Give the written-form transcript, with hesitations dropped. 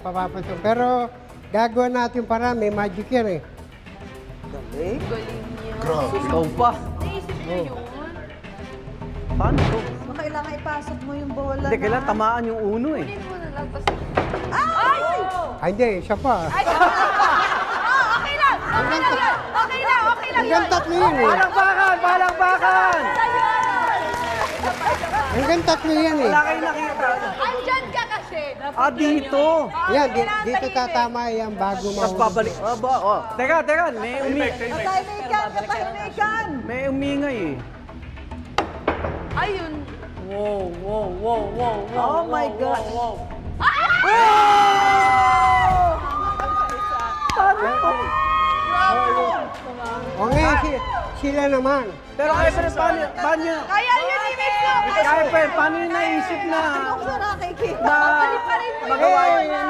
papapansin. Pero gagawa natin para may magic yan eh. Galing. Galing niya. Ikaw pa. Naisip niyo yun? Paano to? So, kailangan ipasok mo yung bola Hindi, kailangan tamaan yung uno eh. Kunin mo na lang. Tapos... Ay! Ay, hindi, siya pa. Ay! Okay lang! Okay lang yun! Okay lang! Okay lang Hanggang yun! tatlo yun eh. Palakpakan! Palakpakan! Hanggang tatlo yan eh. Wala kayong nakita. Andyan ka kasi! Dito. Yan, dito tatama yan bago Tapos mahulog. babalik. Aba, oh. Teka, may Katahimikan! Katahimikan! may umingay eh. Ayun! Wow, wow, wow, wow, wow. Oh my wow, God. Wow, wow. O ngayon, sila naman. Pero kaya pa rin, paano? Kaya yun ni Miko! Kaya pa rin, paano yung naisip na Kung sa nakikita. na magawa yun?